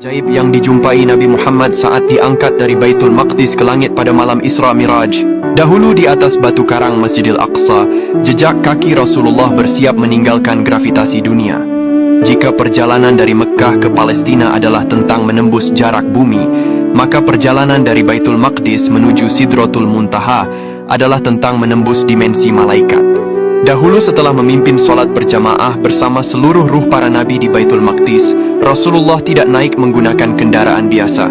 Ajaib yang dijumpai Nabi Muhammad saat diangkat dari Baitul Maqdis ke langit pada malam Isra Miraj. Dahulu di atas batu karang Masjidil Aqsa, jejak kaki Rasulullah bersiap meninggalkan gravitasi dunia. Jika perjalanan dari Mekkah ke Palestina adalah tentang menembus jarak bumi, maka perjalanan dari Baitul Maqdis menuju Sidratul Muntaha adalah tentang menembus dimensi malaikat. Dahulu setelah memimpin sholat berjamaah bersama seluruh ruh para nabi di Baitul Maqdis, Rasulullah tidak naik menggunakan kendaraan biasa.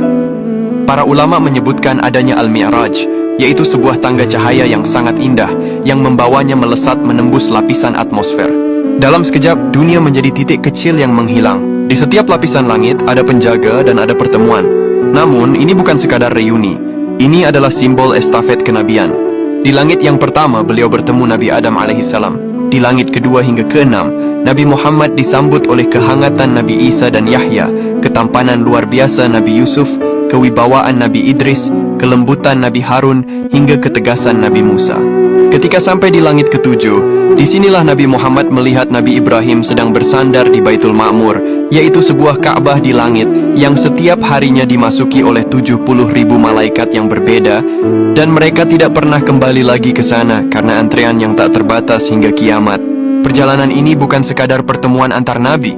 Para ulama menyebutkan adanya Al-Mi'raj, yaitu sebuah tangga cahaya yang sangat indah, yang membawanya melesat menembus lapisan atmosfer. Dalam sekejap, dunia menjadi titik kecil yang menghilang. Di setiap lapisan langit ada penjaga dan ada pertemuan. Namun, ini bukan sekadar reuni. Ini adalah simbol estafet kenabian. Di langit yang pertama, beliau bertemu Nabi Adam alaihissalam. Di langit kedua hingga keenam, Nabi Muhammad disambut oleh kehangatan Nabi Isa dan Yahya, ketampanan luar biasa Nabi Yusuf, kewibawaan Nabi Idris, kelembutan Nabi Harun, hingga ketegasan Nabi Musa. Ketika sampai di langit ketujuh, disinilah Nabi Muhammad melihat Nabi Ibrahim sedang bersandar di Baitul Ma'mur, yaitu sebuah Ka'bah di langit yang setiap harinya dimasuki oleh 70.000 malaikat yang berbeda, dan mereka tidak pernah kembali lagi ke sana karena antrean yang tak terbatas hingga kiamat. Perjalanan ini bukan sekadar pertemuan antar nabi.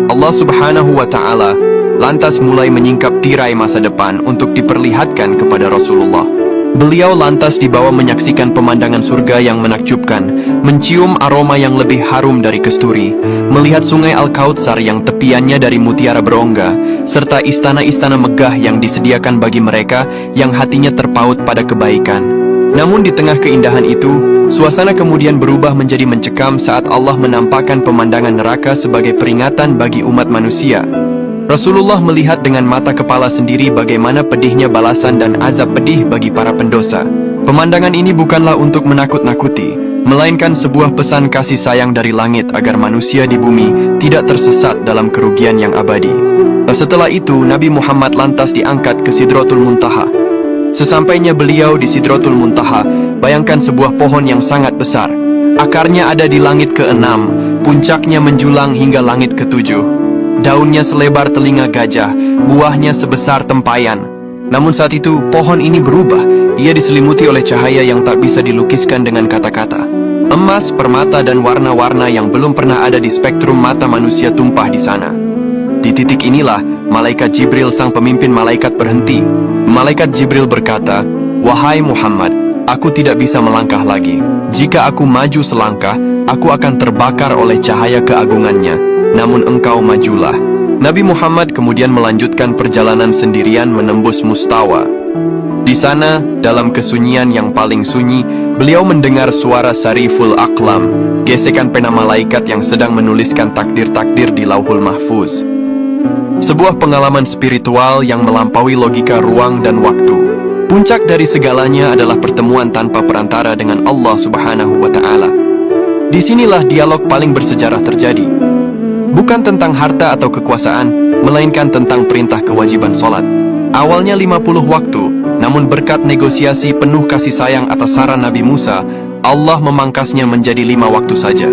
Allah Subhanahu wa Ta'ala lantas mulai menyingkap tirai masa depan untuk diperlihatkan kepada Rasulullah. Beliau lantas dibawa menyaksikan pemandangan surga yang menakjubkan, mencium aroma yang lebih harum dari kesturi, melihat sungai Al-Kautsar yang tepiannya dari mutiara berongga, serta istana-istana megah yang disediakan bagi mereka yang hatinya terpaut pada kebaikan. Namun di tengah keindahan itu, suasana kemudian berubah menjadi mencekam saat Allah menampakkan pemandangan neraka sebagai peringatan bagi umat manusia. Rasulullah melihat dengan mata kepala sendiri bagaimana pedihnya balasan dan azab pedih bagi para pendosa. Pemandangan ini bukanlah untuk menakut-nakuti, melainkan sebuah pesan kasih sayang dari langit agar manusia di bumi tidak tersesat dalam kerugian yang abadi. Setelah itu, Nabi Muhammad lantas diangkat ke Sidratul Muntaha. Sesampainya beliau di Sidratul Muntaha, bayangkan sebuah pohon yang sangat besar. Akarnya ada di langit ke-6, puncaknya menjulang hingga langit ke-7. Daunnya selebar telinga gajah, buahnya sebesar tempayan. Namun saat itu, pohon ini berubah. Ia diselimuti oleh cahaya yang tak bisa dilukiskan dengan kata-kata. Emas, permata, dan warna-warna yang belum pernah ada di spektrum mata manusia tumpah di sana. Di titik inilah, Malaikat Jibril sang pemimpin malaikat berhenti. Malaikat Jibril berkata, "Wahai Muhammad, aku tidak bisa melangkah lagi. Jika aku maju selangkah, aku akan terbakar oleh cahaya keagungannya. Namun engkau majulah." Nabi Muhammad kemudian melanjutkan perjalanan sendirian menembus Mustawa. Di sana, dalam kesunyian yang paling sunyi, beliau mendengar suara Sariful Aqlam, gesekan pena malaikat yang sedang menuliskan takdir-takdir di Lauhul Mahfuz. Sebuah pengalaman spiritual yang melampaui logika ruang dan waktu. Puncak dari segalanya adalah pertemuan tanpa perantara dengan Allah Subhanahu wa Ta'ala. Disinilah dialog paling bersejarah terjadi. Bukan tentang harta atau kekuasaan, melainkan tentang perintah kewajiban sholat. Awalnya 50 waktu, namun berkat negosiasi penuh kasih sayang atas saran Nabi Musa, Allah memangkasnya menjadi 5 waktu saja.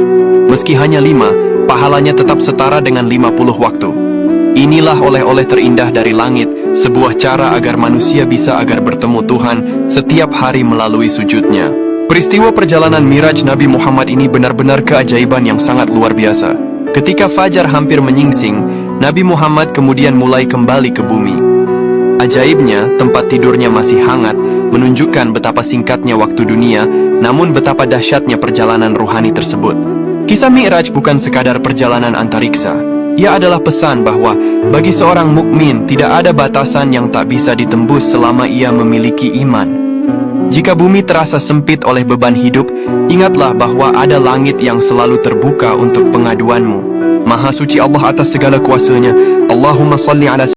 Meski hanya 5, pahalanya tetap setara dengan 50 waktu. Inilah oleh-oleh terindah dari langit, sebuah cara agar manusia bisa bertemu Tuhan setiap hari melalui sujudnya. Peristiwa perjalanan Miraj Nabi Muhammad ini benar-benar keajaiban yang sangat luar biasa. Ketika fajar hampir menyingsing, Nabi Muhammad kemudian mulai kembali ke bumi. Ajaibnya, tempat tidurnya masih hangat, menunjukkan betapa singkatnya waktu dunia, namun betapa dahsyatnya perjalanan ruhani tersebut. Kisah Mi'raj bukan sekadar perjalanan antariksa. Ia adalah pesan bahwa bagi seorang mukmin tidak ada batasan yang tak bisa ditembus selama ia memiliki iman. Jika bumi terasa sempit oleh beban hidup, ingatlah bahwa ada langit yang selalu terbuka untuk pengaduanmu. Maha suci Allah atas segala kuasanya. Allahumma salli ala